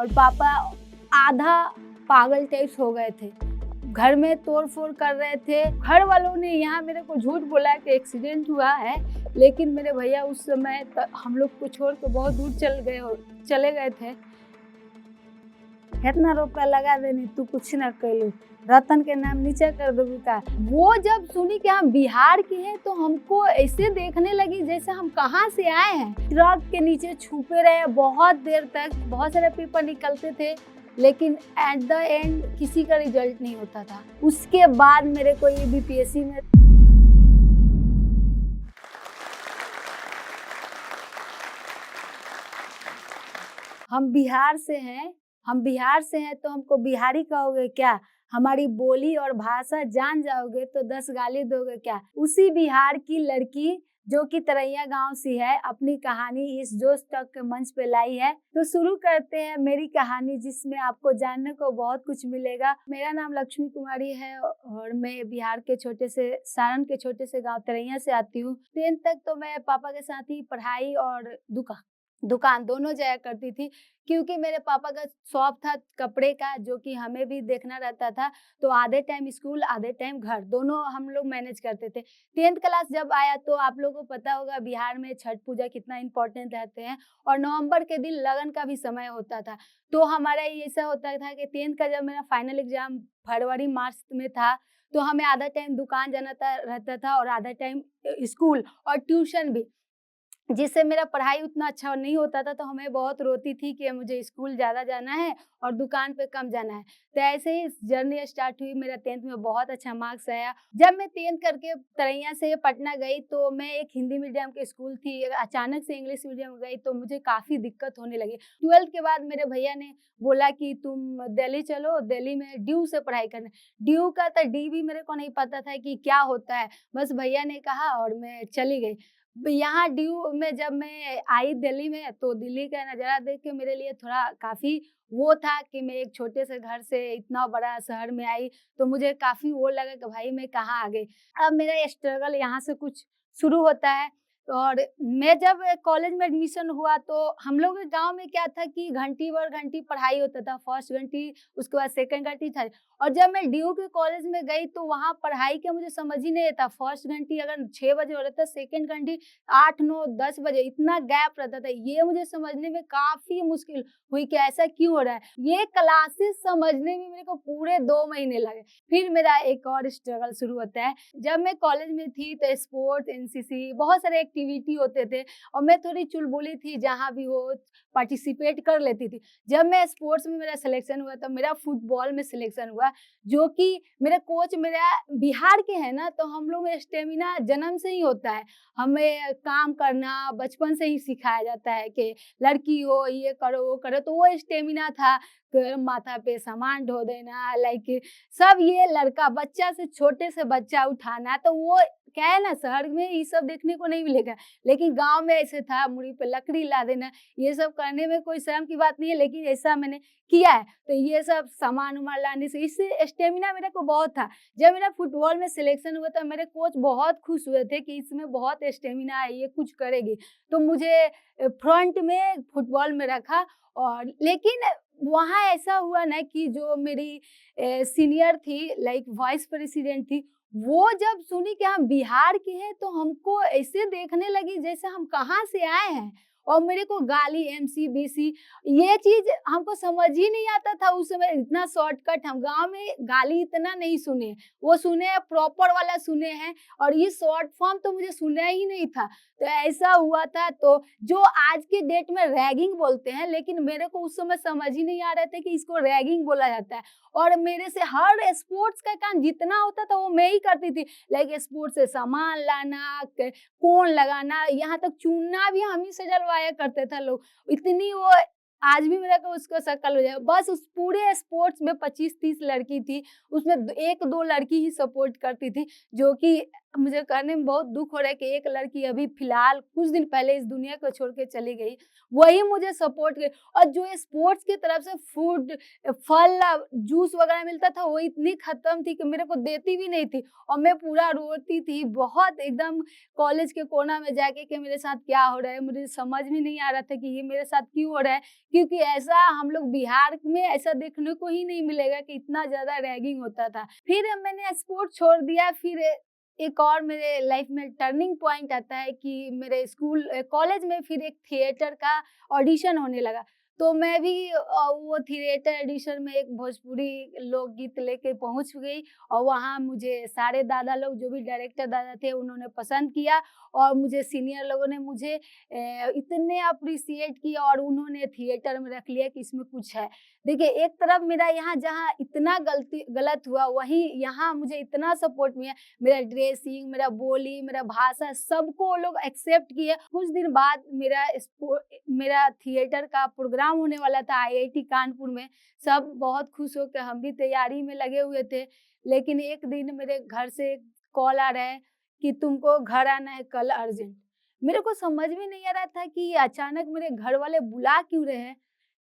और पापा आधा पागल टाइप्स हो गए थे। घर में तोड़-फोड़ कर रहे थे। घर वालों ने यहाँ मेरे को झूठ बोला कि एक्सीडेंट हुआ है, लेकिन मेरे भैया उस समय हम लोग को छोड़ के बहुत दूर चले गए थे। इतना रुपया लगा देनी तू कुछ न कैलू, रतन के नाम नीचे कर दोगी का। वो जब सुनी कि हम बिहार के हैं तो हमको ऐसे देखने लगी जैसे हम कहाँ से आए हैं। ट्रक के नीचे छुपे रहे बहुत देर तक, बहुत सारे पेपर निकलते थे, लेकिन एट द एंड किसी का रिजल्ट नहीं होता था। उसके बाद मेरे को ये बीपीएससी में हम बिहार से हैं तो हमको बिहारी कहोगे क्या? हमारी बोली और भाषा जान जाओगे तो 10 गाली दोगे क्या? उसी बिहार की लड़की जो कि तरैया गांव से है, अपनी कहानी इस जोश टॉक के मंच पे लाई है। तो शुरू करते हैं मेरी कहानी, जिसमें आपको जानने को बहुत कुछ मिलेगा। मेरा नाम लक्ष्मी कुमारी है और मैं बिहार के सारण के छोटे से गांव तरैया से आती हूँ। 10th तक तो मैं पापा के साथ ही पढ़ाई और दुकान दोनों जाया करती थी, क्योंकि मेरे पापा का शॉप था कपड़े का, जो कि हमें भी देखना रहता था। तो आधे टाइम स्कूल आधे टाइम घर, दोनों हम लोग मैनेज करते थे। 10th क्लास जब आया तो आप लोगों को पता होगा बिहार में छठ पूजा कितना इम्पोर्टेंट रहते हैं, और नवंबर के दिन लगन का भी समय होता था। तो हमारा ऐसा होता था कि 10th का जब मेरा फाइनल एग्जाम फरवरी मार्च में था, तो हमें आधा टाइम दुकान जाना रहता था और आधा टाइम स्कूल और ट्यूशन भी, जिससे मेरा पढ़ाई उतना अच्छा नहीं होता था। तो हमें बहुत रोती थी कि मुझे स्कूल ज़्यादा जाना है और दुकान पे कम जाना है। तो ऐसे ही जर्नी स्टार्ट हुई। मेरा 10th में बहुत अच्छा मार्क्स आया। जब मैं 10th करके तरैया से पटना गई तो मैं एक हिंदी मीडियम के स्कूल थी, अचानक से इंग्लिश मीडियम गई तो मुझे काफ़ी दिक्कत होने लगी। 12th के बाद मेरे भैया ने बोला कि तुम दिल्ली चलो, दिल्ली में ड्यू से पढ़ाई करना। ड्यू का तो डी भी मेरे को नहीं पता था कि क्या होता है, बस भैया ने कहा और मैं चली गई। यहाँ ड्यू में जब मैं आई दिल्ली में, तो दिल्ली का नज़ारा देख के मेरे लिए थोड़ा काफ़ी वो था कि मैं एक छोटे से घर से इतना बड़ा शहर में आई, तो मुझे काफ़ी वो लगा कि भाई मैं कहाँ आ गई। अब मेरा स्ट्रगल यहाँ से कुछ शुरू होता है। और मैं जब कॉलेज में एडमिशन हुआ तो हम लोग के गाँव में क्या था कि घंटी बर घंटी पढ़ाई होता था, फर्स्ट घंटी, उसके बाद सेकंड घंटी था। और जब मैं ड्यू के कॉलेज में गई तो वहाँ पढ़ाई का मुझे समझ ही नहीं आता। फर्स्ट घंटी अगर 6 बजे हो रहा था, सेकंड घंटी 8, 9, 10 बजे, इतना गैप रहता था। ये मुझे समझने में काफ़ी मुश्किल हुई कि ऐसा क्यों हो रहा है। ये क्लासेस समझने में मेरे को पूरे 2 महीने लगे। फिर मेरा एक और स्ट्रगल शुरू होता है। जब मैं कॉलेज में थी तो स्पोर्ट्स, एनसीसी, बहुत सारे एक्टिविटी होते थे और मैं थोड़ी चुलबुली थी, जहाँ भी हो पार्टिसिपेट कर लेती थी। जब मैं स्पोर्ट्स में मेरा सिलेक्शन हुआ तो मेरा फुटबॉल में सिलेक्शन हुआ, जो कि मेरे कोच मेरा बिहार के हैं ना, तो हम लोग में स्टेमिना जन्म से ही होता है। हमें काम करना बचपन से ही सिखाया जाता है कि लड़की हो ये करो वो करो, तो वो स्टेमिना था। माथा पे सामान ढो देना, लाइक सब ये लड़का बच्चा से छोटे से बच्चा उठाना, तो वो क्या है ना, शहर में ये सब देखने को नहीं मिलेगा, लेकिन गांव में ऐसे था, मुड़ी पे लकड़ी ला देना, ये सब करने में कोई शर्म की बात नहीं है, लेकिन ऐसा मैंने किया है। तो ये सब सामान उमान लाने से इससे स्टेमिना मेरे को बहुत था। जब मेरा फुटबॉल में सिलेक्शन हुआ तो मेरे कोच बहुत खुश हुए थे कि इसमें बहुत स्टेमिना है, ये कुछ करेगी। तो मुझे फ्रंट में फुटबॉल में रखा। और लेकिन वहाँ ऐसा हुआ ना कि जो मेरी सीनियर थी, लाइक वाइस प्रेसिडेंट थी, वो जब सुनी कि हम बिहार के हैं तो हमको ऐसे देखने लगी जैसे हम कहाँ से आए हैं, और मेरे को गाली, एमसी बीसी, ये चीज हमको समझ ही नहीं आता था उस समय। इतना शॉर्टकट, हम गांव में गाली इतना नहीं सुने, वो सुने हैं प्रॉपर वाला सुने हैं, और ये शॉर्ट फॉर्म तो मुझे सुना ही नहीं था। तो ऐसा हुआ था। तो जो आज के डेट में रैगिंग बोलते हैं, लेकिन मेरे को उस समय समझ ही नहीं आ रहे थे कि इसको रैगिंग बोला जाता है। और मेरे से हर स्पोर्ट्स का काम जितना होता था वो मैं ही करती थी, लाइक स्पोर्ट्स से सामान लाना, कोन लगाना, यहाँ तक चुनना भी हम ही से जलवाया करते थे लोग। इतनी वो आज भी मेरा को उसको शक्ल हो जाए। बस उस पूरे स्पोर्ट्स में 25-30 लड़की थी, उसमें 1-2 लड़की ही सपोर्ट करती थी, जो कि मुझे कहने में बहुत दुख हो रहा है कि एक लड़की अभी फिलहाल कुछ दिन पहले इस दुनिया को छोड़ के चली गई, वही मुझे सपोर्ट कर। और जो स्पोर्ट्स की तरफ से फूड, फल, जूस वगैरह मिलता था, वो इतनी खत्म थी कि मेरे को देती भी नहीं थी, और मैं पूरा रोती थी बहुत एकदम कॉलेज के कोना में जाके कि मेरे साथ क्या हो रहा है। मुझे समझ में नहीं आ रहा था कि ये मेरे साथ क्यों हो रहा है, क्योंकि ऐसा हम लोग बिहार में ऐसा देखने को ही नहीं मिलेगा कि इतना ज़्यादा रैगिंग होता था। फिर मैंने स्पोर्ट छोड़ दिया, फिर एक और मेरे लाइफ में टर्निंग पॉइंट आता है कि मेरे कॉलेज में फिर एक थिएटर का ऑडिशन होने लगा। तो मैं भी वो थिएटर ऑडिशन में एक भोजपुरी लोकगीत लेके पहुँच गई और वहाँ मुझे सारे दादा लोग, जो भी डायरेक्टर दादा थे, उन्होंने पसंद किया और मुझे सीनियर लोगों ने मुझे इतने अप्रिशिएट किया और उन्होंने थिएटर में रख लिया कि इसमें कुछ है। देखिए, एक तरफ मेरा यहाँ जहाँ इतना गलत हुआ, वहीं यहाँ मुझे इतना सपोर्ट मिला। मेरा ड्रेसिंग, मेरा बोली, मेरा भाषा, सबको वो लोग एक्सेप्ट किए। कुछ दिन बाद मेरा थिएटर का प्रोग्राम होने वाला था आईआईटी कानपुर में। सब बहुत खुश हो के, हम भी तैयारी में लगे हुए थे। लेकिन एक दिन मेरे घर से कॉल आ रहा है कि तुमको घर आना है कल अर्जेंट। मेरे को समझ में नहीं आ रहा था कि ये अचानक मेरे घर वाले बुला क्यों रहे हैं,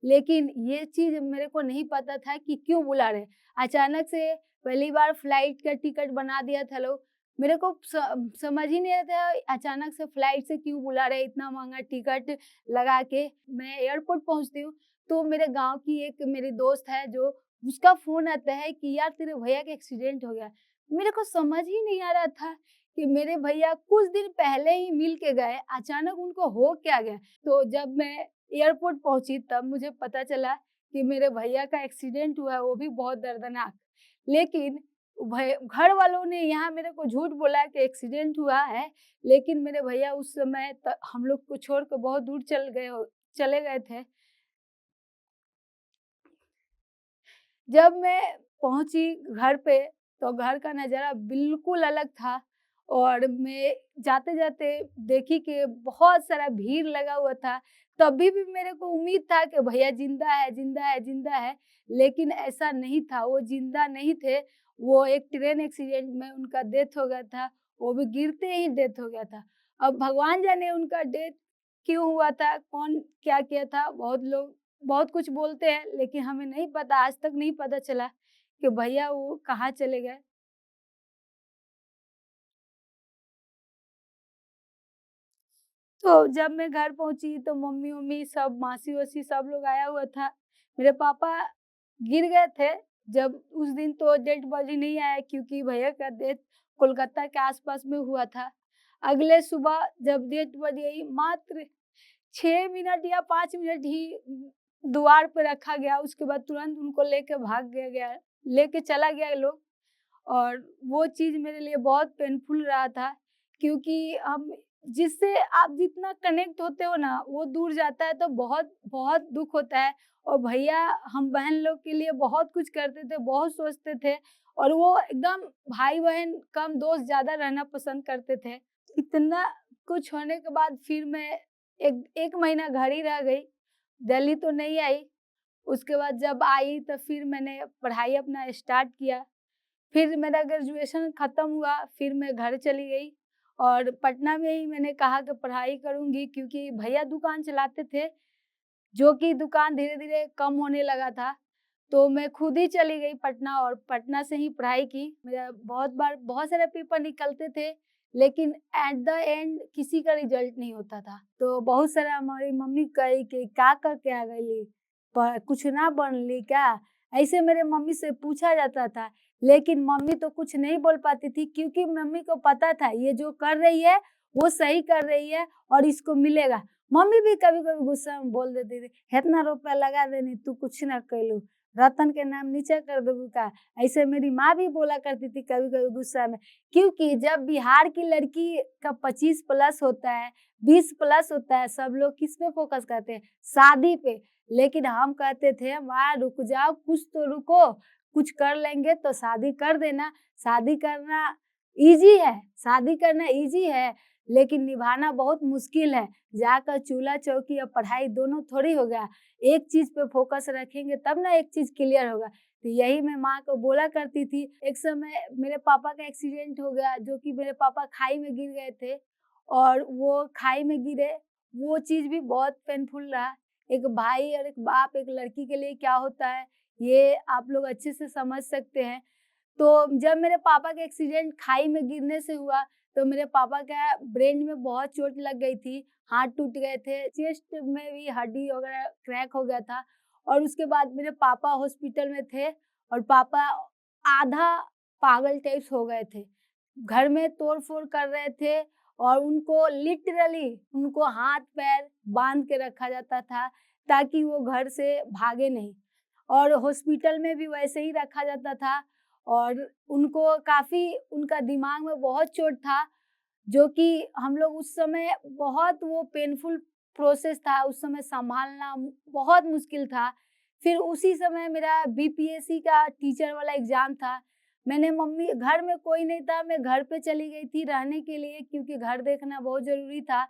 लेकिन ये चीज़ मेरे को नहीं पता था कि क्यों बुला रहे हैं। अचानक से पहली बार फ्लाइट का टिकट बना दिया था लोग। मेरे को समझ ही नहीं आता अचानक से फ्लाइट से क्यों बुला रहे हैं, इतना महँगा टिकट लगा के। मैं एयरपोर्ट पहुँचती हूँ, तो मेरे गाँव की एक मेरी दोस्त है, जो उसका फ़ोन आता है कि यार तेरे भैया का एक्सीडेंट हो गया। मेरे को समझ ही नहीं आ रहा था कि मेरे भैया कुछ दिन पहले ही मिल के गए, अचानक उनको हो क्या गया? तो जब मैं एयरपोर्ट पहुँची तब मुझे पता चला कि मेरे भैया का एक्सीडेंट हुआ है, वो भी बहुत दर्दनाक। लेकिन भै घर वालों ने यहाँ मेरे को झूठ बोला कि एक्सीडेंट हुआ है, लेकिन मेरे भैया उस समय हम लोग को छोड़ के बहुत दूर चले गए थे। जब मैं पहुँची घर पे, तो घर का नज़ारा बिल्कुल अलग था और मैं जाते-जाते देखी कि बहुत सारा भीड़ लगा हुआ था। तभी भी मेरे को उम्मीद था कि भैया ज़िंदा है, ज़िंदा है, ज़िंदा है, लेकिन ऐसा नहीं था, वो ज़िंदा नहीं थे। वो एक ट्रेन एक्सीडेंट में उनका डेथ हो गया था, वो भी गिरते ही डेथ हो गया था। अब भगवान जाने उनका डेथ क्यों हुआ था, कौन क्या किया था, बहुत लोग बहुत कुछ बोलते हैं, लेकिन हमें नहीं पता, आज तक नहीं पता चला कि भैया वो कहाँ चले गए। तो जब मैं घर पहुँची तो मम्मी-वम्मी सब, मासी-वासी सब लोग आया हुआ था। मेरे पापा गिर गए थे, जब उस दिन तो डेड बॉडी नहीं आया क्योंकि भैया का डेथ कोलकाता के आस-पास में हुआ था। अगले सुबह जब डेड बॉडी आई, मात्र 6 मिनट या 5 मिनट ही द्वार पे रखा गया, उसके बाद तुरंत उनको लेके भाग गया गया लेके चला गया लोग। और वो चीज़ मेरे लिए बहुत पेनफुल रहा था, क्योंकि हम जिससे आप जितना कनेक्ट होते हो ना, वो दूर जाता है तो बहुत बहुत दुःख होता है। और भैया हम बहन लोग के लिए बहुत कुछ करते थे, बहुत सोचते थे और वो एकदम भाई-बहन कम, दोस्त ज़्यादा रहना पसंद करते थे। इतना कुछ होने के बाद फिर मैं 1 महीना घर ही रह गई, दिल्ली तो नहीं आई। उसके बाद जब आई तो फिर मैंने पढ़ाई अपना स्टार्ट किया। फिर मेरा ग्रेजुएशन खत्म हुआ, फिर मैं घर चली गई और पटना में ही मैंने कहा कि पढ़ाई करूँगी, क्योंकि भैया दुकान चलाते थे, जो कि दुकान धीरे-धीरे कम होने लगा था। तो मैं खुद ही चली गई पटना और पटना से ही पढ़ाई की। मेरा बहुत बार बहुत सारे पेपर निकलते थे, लेकिन एट द एंड किसी का रिज़ल्ट नहीं होता था। तो बहुत सारा हमारी मम्मी कही कि का करके आ गइली? कुछ ना बनली क्या? ऐसे मेरे मम्मी से पूछा जाता था, लेकिन मम्मी तो कुछ नहीं बोल पाती थी, क्योंकि मम्मी को पता था ये जो कर रही है, वो सही कर रही है और इसको मिलेगा। मम्मी भी कभी-कभी गुस्सा में बोल देती थी, "हेतना रुपया लगा देनी, तू कुछ ना कइलू, रतन के नाम नीचे कर देबू का?" ऐसे मेरी माँ भी बोला करती थी कभी-कभी गुस्सा में। क्योंकि जब बिहार की लड़की का 25 प्लस होता है, 20 प्लस होता है, सब लोग किस पे फ़ोकस करते हैं? शादी पे। लेकिन हम कहते थे, "माँ रुक जाओ, कुछ तो रुको, कुछ कर लेंगे तो शादी कर देना। शादी करना ईज़ी है, शादी करना ईज़ी है, लेकिन निभाना बहुत मुश्किल है। जाकर चूल्हा-चौकी और पढ़ाई दोनों थोड़ी होगा। एक चीज़ पे फ़ोकस रखेंगे तब ना एक चीज़ क्लियर होगा।" तो यही मैं माँ को बोला करती थी। एक समय मेरे पापा का एक्सीडेंट हो गया, जो कि मेरे पापा खाई में गिर गए थे और वो खाई में गिरे, वो चीज़ भी बहुत पेनफुल रहा। एक भाई और एक बाप एक लड़की के लिए क्या होता है, ये आप लोग अच्छे से समझ सकते हैं। तो जब मेरे पापा का एक्सीडेंट खाई में गिरने से हुआ, तो मेरे पापा का ब्रेन में बहुत चोट लग गई थी, हाथ टूट गए थे, चेस्ट में भी हड्डी वगैरह क्रैक हो गया था और उसके बाद मेरे पापा हॉस्पिटल में थे और पापा आधा पागल टाइप्स हो गए थे। घर में तोड़-फोड़ कर रहे थे और उनको लिटरली उनको हाथ-पैर बाँध के रखा जाता था ताकि वो घर से भागे नहीं और हॉस्पिटल में भी वैसे ही रखा जाता था और उनको काफ़ी उनका दिमाग में बहुत चोट था, जो कि हम लोग उस समय बहुत वो पेनफुल प्रोसेस था, उस समय सँभालना बहुत मुश्किल था। फिर उसी समय मेरा बीपीएससी का टीचर वाला एग्ज़ाम था। मैंने मम्मी घर में कोई नहीं था, मैं घर पे चली गई थी रहने के लिए क्योंकि घर देखना बहुत ज़रूरी था।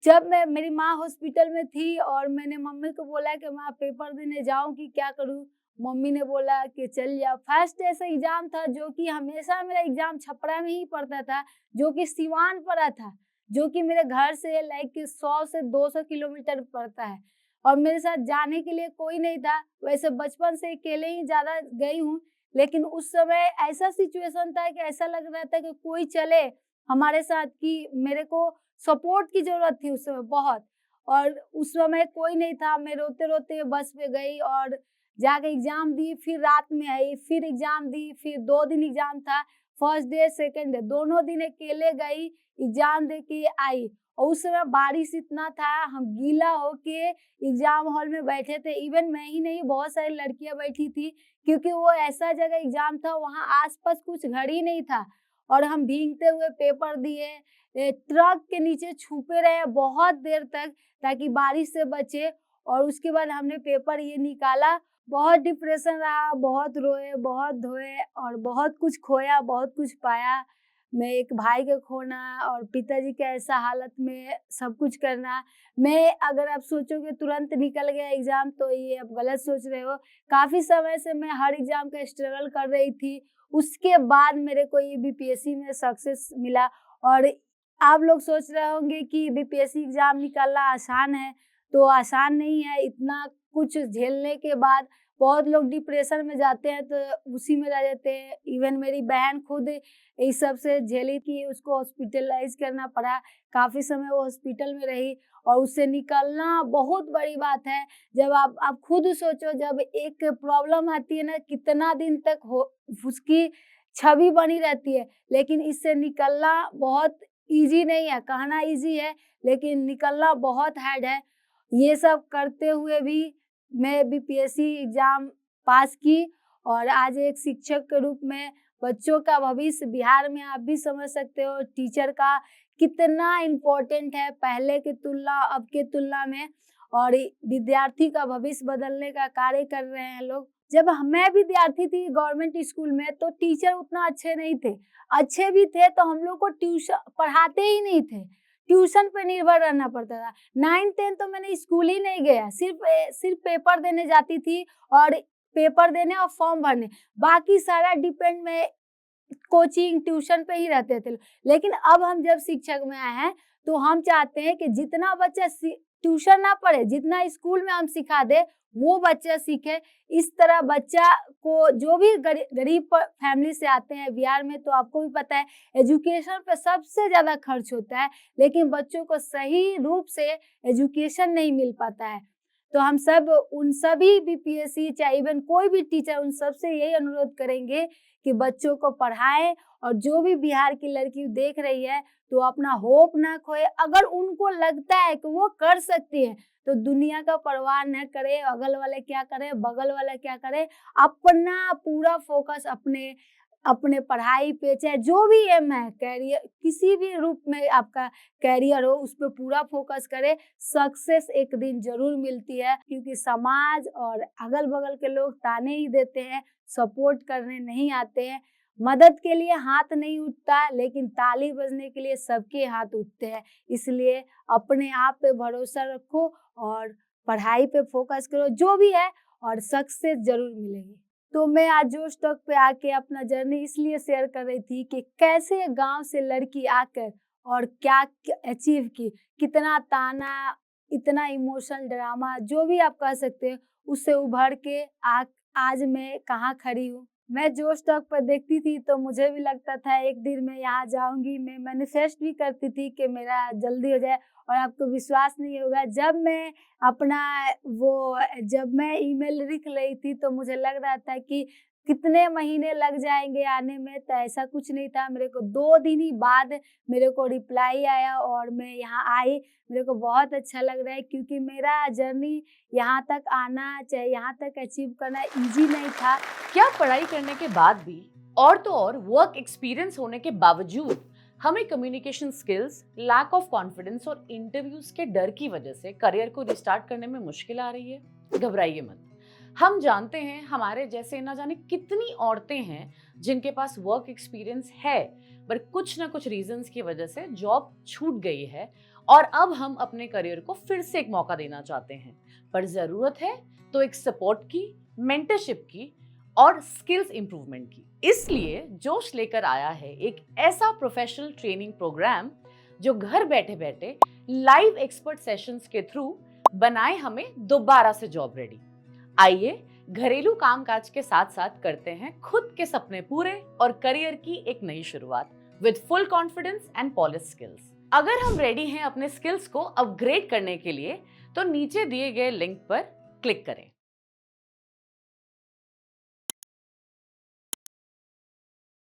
जब मैं मेरी माँ हॉस्पिटल में थी और मैंने मम्मी को बोला कि माँ पेपर देने जाऊँ कि क्या करूँ? मम्मी ने बोला कि चल जा। फर्स्ट ऐसा एग्ज़ाम था जो कि हमेशा मेरा एग्ज़ाम छपरा में ही पड़ता था, जो कि सिवान पड़ा था, जो कि मेरे घर से लाइक 100 से 200 किलोमीटर पड़ता है और मेरे साथ जाने के लिए कोई नहीं था। वैसे बचपन से अकेले ही ज़्यादा गई हूँ, लेकिन उस समय ऐसा सिचुएशन था कि ऐसा लग रहा था कि कोई चले हमारे साथ कि मेरे को सपोर्ट की ज़रूरत थी उस समय बहुत और उस समय कोई नहीं था। मैं रोते-रोते बस में गई और जाके एग्ज़ाम दी, फिर रात में आई, फिर एग्ज़ाम दी, फिर 2 दिन एग्ज़ाम था, फर्स्ट डे, सेकंड डे, दोनों दिन अकेले गई, एग्ज़ाम दे के आई और उस समय बारिश इतना था, हम गीला होके एग्ज़ाम हॉल में बैठे थे। इवन मैं ही नहीं, बहुत सारी लड़कियाँ बैठी थी क्योंकि वो ऐसा जगह एग्ज़ाम था, वहाँ आस-पास कुछ घर ही नहीं था और हम भीगते हुए पेपर दिए। ट्रक के नीचे छुपे रहे बहुत देर तक ताकि बारिश से बचे और उसके बाद हमने पेपर ये निकाला। बहुत डिप्रेशन रहा, बहुत रोए, बहुत धोए और बहुत कुछ खोया, बहुत कुछ पाया। मैं एक भाई को खोना और पिताजी के ऐसा हालत में सब कुछ करना। मैं अगर आप सोचोगे तुरंत निकल गया एग्ज़ाम तो ये आप गलत सोच रहे हो। काफ़ी समय से मैं हर एग्ज़ाम का स्ट्रगल कर रही थी। उसके बाद मेरे को ये बीपीएससी में सक्सेस मिला और आप लोग सोच रहे होंगे कि बीपीएससी एग्ज़ाम निकालना आसान है, तो आसान नहीं है। इतना कुछ झेलने के बाद बहुत लोग डिप्रेशन में जाते हैं तो उसी में रह जाते हैं। इवन मेरी बहन खुद इस सब से झेली कि उसको हॉस्पिटलाइज़ करना पड़ा। काफ़ी समय वो हॉस्पिटल में रही और उससे निकलना बहुत बड़ी बात है। जब आप खुद सोचो जब एक प्रॉब्लम आती है ना कितना दिन तक हो उसकी छवि बनी रहती है, लेकिन इससे निकलना बहुत ईज़ी नहीं है। कहना ईज़ी है लेकिन निकलना बहुत हार्ड है। ये सब करते हुए भी मैं बीपीएससी एग्ज़ाम पास की और आज एक शिक्षक के रूप में बच्चों का भविष्य बिहार में आप भी समझ सकते हो टीचर का कितना इम्पोर्टेंट है पहले की तुलना अब के तुलना में और विद्यार्थी का भविष्य बदलने का कार्य कर रहे हैं लोग। जब मैं विद्यार्थी थी गवर्नमेंट स्कूल में तो टीचर उतना अच्छे नहीं थे। अच्छे भी थे तो हम लोग को ट्यूशन पढ़ाते ही नहीं थे। ट्यूशन पे निर्भर रहना पड़ता था। 9-10 तो मैंने स्कूल ही नहीं गया, सिर्फ पेपर देने जाती थी और पेपर देने और फॉर्म भरने, बाकी सारा डिपेंड मैं कोचिंग, ट्यूशन पे ही रहते थे। लेकिन अब हम जब शिक्षक में आए हैं, तो हम चाहते हैं कि जितना बच्चा ट्यूशन ना पढ़े, जितना स्कूल में हम सिखा दें, वो बच्चा सीखे। इस तरह बच्चा को जो भी गरीब फैमिली से आते हैं बिहार में तो आपको भी पता है एजुकेशन पे सबसे ज़्यादा खर्च होता है, लेकिन बच्चों को सही रूप से एजुकेशन नहीं मिल पाता है। तो हम सब उन सभी बीपीएससी चाहे इवन कोई भी टीचर उन सब से यही अनुरोध करेंगे कि बच्चों को पढ़ाएं और जो भी बिहार की लड़की देख रही है तो अपना होप ना खोए। अगर उनको लगता है कि वो कर सकती है तो दुनिया का परवाह न करे, अगल वाले क्या करे, बगल वाला क्या करे, अपना पूरा फोकस अपने अपने पढ़ाई पे, चाहे जो भी एम है कैरियर किसी भी रूप में आपका कैरियर हो उस पर पूरा फोकस करे। सक्सेस एक दिन जरूर मिलती है क्योंकि समाज और अगल बगल के लोग ताने ही देते हैं, सपोर्ट करने नहीं आते हैं। मदद के लिए हाथ नहीं उठता लेकिन ताली बजने के लिए सबके हाथ उठते हैं। इसलिए अपने आप पे भरोसा रखो और पढ़ाई पे फोकस करो जो भी है और सक्सेस जरूर मिलेगी। तो मैं आज जोश टॉक पे आके अपना जर्नी इसलिए शेयर कर रही थी कि कैसे गांव से लड़की आकर और क्या अचीव की, कितना ताना, इतना इमोशनल ड्रामा जो भी आप कह सकते हैं उससे उभर के आज मैं कहाँ खड़ी हूँ। मैं जो स्टॉक पर देखती थी तो मुझे भी लगता था एक दिन मैं यहाँ जाऊँगी, मैं मैनिफेस्ट भी करती थी कि मेरा जल्दी हो जाए। और आपको विश्वास नहीं होगा, जब मैं ईमेल लिख रही थी तो मुझे लग रहा था कि कितने महीने लग जाएँगे आने में, तो ऐसा कुछ नहीं था। मेरे को 2 दिन ही बाद मेरे को रिप्लाई आया और मैं यहाँ आई। मेरे को बहुत अच्छा लग रहा है क्योंकि मेरा जर्नी यहाँ तक आना चाहे यहाँ तक अचीव करना ईज़ी नहीं था। क्या पढ़ाई करने के बाद भी और तो और वर्क एक्सपीरियंस होने के बावजूद हमें communication skills, lack of confidence और इंटरव्यूज के डर की वजह से करियर को रिस्टार्ट करने में मुश्किल आ रही है? घबराइए मत। हम जानते हैं हमारे जैसे ना जाने कितनी औरतें हैं जिनके पास वर्क एक्सपीरियंस है पर कुछ ना कुछ रीजंस की वजह से जॉब छूट गई है और अब हम अपने करियर को फिर से एक मौका देना चाहते हैं। पर जरूरत है तो एक सपोर्ट की, मेंटरशिप की और स्किल्स इंप्रूवमेंट की। इसलिए जोश लेकर आया है एक ऐसा प्रोफेशनल ट्रेनिंग प्रोग्राम जो घर बैठे बैठे लाइव एक्सपर्ट सेशंस के थ्रू बनाए हमें दोबारा से जॉब रेडी। आइए घरेलू कामकाज के साथ साथ करते हैं खुद के सपने पूरे और करियर की एक नई शुरुआत with full confidence and polish skills. अगर हम रेडी हैं अपने स्किल्स को अपग्रेड करने के लिए तो नीचे दिए गए लिंक पर क्लिक करें।